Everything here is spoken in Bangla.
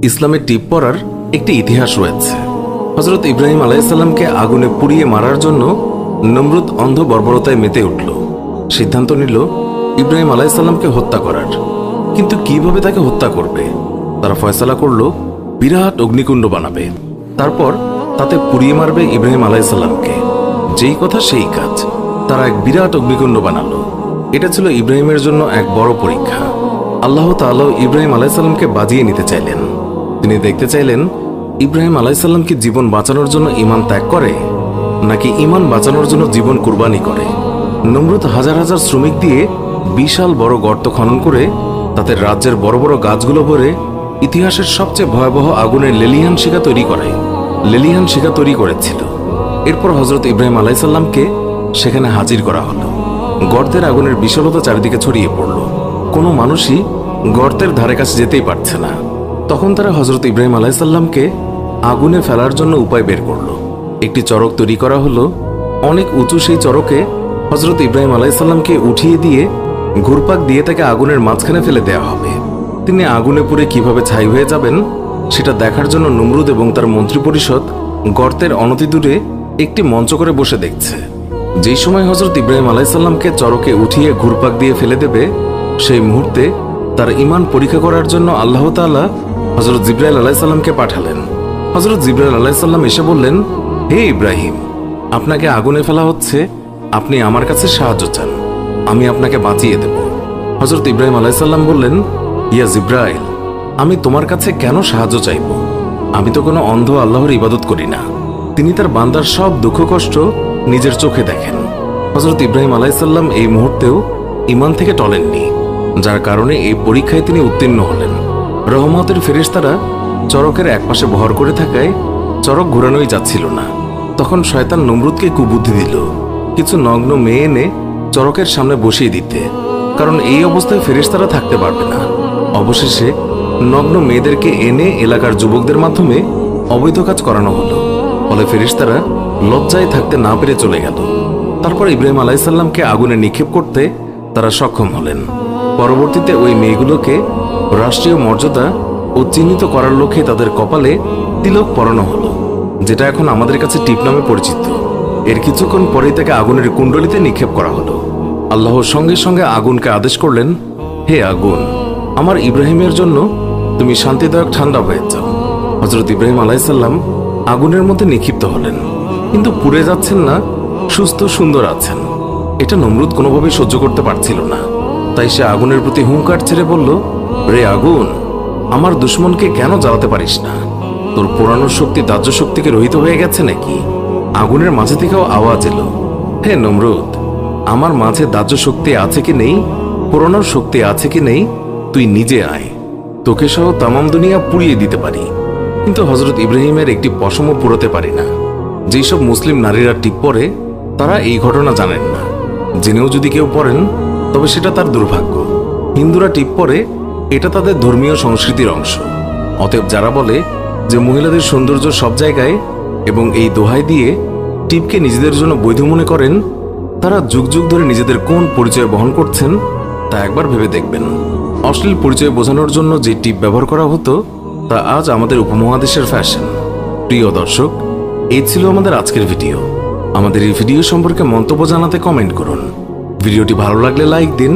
ইসলামের টিপ পড়ার একটি ইতিহাস রয়েছে। হযরত ইব্রাহিম আলাইহিসসালামকে আগুনে পুড়িয়ে মারার জন্য নমরুদ অন্ধ বর্বরতায় মেতে উঠল। সিদ্ধান্ত নিল ইব্রাহিম আলাইহিসসালামকে হত্যা করার। কিন্তু কিভাবে তাকে হত্যা করবে? তারা ফয়সালা করল বিরাট অগ্নিকুণ্ড বানাবে, তারপর তাতে পুড়িয়ে মারবে ইব্রাহিম আলাইহিসসালামকে। যেই কথা সেই কাজ, তারা এক বিরাট অগ্নিকুণ্ড বানালো। এটা ছিল ইব্রাহিমের জন্য এক বড় পরীক্ষা। আল্লাহ তাআলা ইব্রাহিম আলাইহিসসালামকে বাজিয়ে নিতে চাইলেন। তিনি দেখতে চাইলেন ইব্রাহিম আলাইহিসসালাম কি জীবন বাঁচানোর জন্য ঈমান ত্যাগ করে, নাকি ঈমান বাঁচানোর জন্য জীবন কুরবানি করে। নমরুদ হাজার হাজার শ্রমিক দিয়ে বিশাল বড় গর্ত খনন করে তাতে রাজ্যের বড় বড় গাছগুলো ভরে ইতিহাসের সবচেয়ে ভয়াবহ আগুনের লেলিহান শিখা তৈরি করেছিল। এরপর হযরত ইব্রাহিম আলাইহিসসালামকে সেখানে হাজির করা হলো। গর্তের আগুনের বিশালতা চারিদিকে ছড়িয়ে পড়ল। কোনো মানুষই গর্তের ধারে কাছে যেতেই পারছে না। তখন তারা হযরত ইব্রাহিম আলাইহিসসালামকে আগুনে ফেলার জন্য উপায় বের করল। একটি চরক তৈরি করা হলো। অনেক উঁচু সেই চরকে হযরত ইব্রাহিম আলাইহিসসালামকে উঠিয়ে দিয়ে ঘুরপাক দিয়ে তাকে আগুনের মাঝখানে ফেলে দেওয়া হবে। তিনি আগুনে পুড়ে কিভাবে ছাই হয়ে যাবেন সেটা দেখার জন্য নমরুদ এবং তার মন্ত্রী পরিষদ গর্তের অনতিদূরে একটি মঞ্চ করে বসে দেখছে। যেই সময় হযরত ইব্রাহিম আলাইহিসসালামকে চরকে উঠিয়ে ঘুরপাক দিয়ে ফেলে দেবে, সেই মুহূর্তে তার ঈমান পরীক্ষা করার জন্য আল্লাহ তাআলা হযরত জিবরাইল আলাইহিসসালামকে পাঠালেন। হযরত জিবরাইল আলাইহিসসালাম এসে বললেন, হে ইব্রাহিম, আপনাকে আগুনে ফেলা হচ্ছে, আপনি আমার কাছে সাহায্য চান, আমি আপনাকে বাঁচিয়ে দেব। হযরত ইব্রাহিম আলাইহিসসালাম বললেন, ইয়া জিবরাইল, আমি তোমার কাছে কেন সাহায্য চাইব? আমি তো কোনো অন্ধ আল্লাহর ইবাদত করি না। তিনি তার বান্দার সব দুঃখ কষ্ট নিজের চোখে দেখেন। হযরত ইব্রাহিম আলাইহিসসালাম এই মুহূর্তেও ঈমান থেকে টলেননি, যার কারণে এই পরীক্ষায় তিনি উত্তীর্ণ হলেন। রহমতের ফেরেশতারা চরকের একপাশে ভর করে থাকায় চরক ঘোরানোই যাচ্ছিল না। তখন শয়তান নমরুদকে কুবুদ্ধি দিল কিছু নগ্ন মেয়ে এনে চরকের সামনে বসিয়ে দিতে, কারণ এই অবস্থায় ফেরেশতারা থাকতে পারবে না। অবশেষে নগ্ন মেয়েদেরকে এনে এলাকার যুবকদের মাধ্যমে অবৈধ কাজ করানো হলো। ফলে ফেরেশতারা লজ্জায় থাকতে না পেরে চলে গেল। তারপর ইব্রাহিম আলাইহিসসালামকে আগুনে নিক্ষেপ করতে তারা সক্ষম হলেন। পরবর্তীতে ওই মেয়েগুলোকে রাষ্ট্রীয় মর্যাদা ও চিহ্নিত করার লক্ষ্যে তাদের কপালে তিলক পরানো হলো, যেটা এখন আমাদের কাছে টিপ নামে পরিচিত। এর কিছুক্ষণ পরেই তাকে আগুনের কুণ্ডলিতে নিক্ষেপ করা হলো। আল্লাহর সঙ্গে সঙ্গে আগুনকে আদেশ করলেন, হে আগুন, আমার ইব্রাহিমের জন্য তুমি শান্তিদায়ক ঠান্ডা হয়ে যাও। হযরত ইব্রাহিম আলাইহিসসালাম আগুনের মধ্যে নিক্ষিপ্ত হলেন, কিন্তু পুড়ে যাচ্ছেন না, সুস্থ সুন্দর আছেন। এটা নমরুদ কোনোভাবেই সহ্য করতে পারছিল না। তাই সে আগুনের প্রতি হুঙ্কার ছেড়ে বলল, রে আগুন, আমার দুশ্মনকে কেন জ্বালাতে পারিস না? তোর পোড়ানোর শক্তি দাহ্য শক্তিকে রহিত হয়ে গেছে নাকি? আগুনের মাঝে থেকেও আওয়াজ এলো, হে নমরুদ, আমার মাঝে দাহ্য শক্তি আছে কি নেই, পোড়ানোর শক্তি আছে কি নেই, তুই নিজে আয়, তোকে সহ তামাম দুনিয়া পুড়িয়ে দিতে পারি, কিন্তু হযরত ইব্রাহিমের একটি পশমও পুড়াতে পারি না। যেসব মুসলিম নারীরা টিপ পরে তারা এই ঘটনা জানেন না। জেনেও যদি কেউ পড়েন তবে সেটা তার দুর্ভাগ্য। হিন্দুরা টিপ পরে, এটা তাদের ধর্মীয় সংস্কৃতির অংশ। অতএব যারা বলে যে মহিলাদের সৌন্দর্য সব জায়গায় এবং এই দোহাই দিয়ে টিপকে নিজেদের জন্য বৈধ মনে করেন, তারা যুগ যুগ ধরে নিজেদের কোন পরিচয় বহন করছেন তা একবার ভেবে দেখবেন। অশ্লীল পরিচয় বোঝানোর জন্য যে টিপ ব্যবহার করা হতো তা আজ আমাদের উপমহাদেশের ফ্যাশন। প্রিয় দর্শক, এই ছিল আমাদের আজকের ভিডিও। আমাদের এই ভিডিও সম্পর্কে মন্তব্য জানাতে কমেন্ট করুন। ভিডিওটি ভালো লাগলে লাইক দিন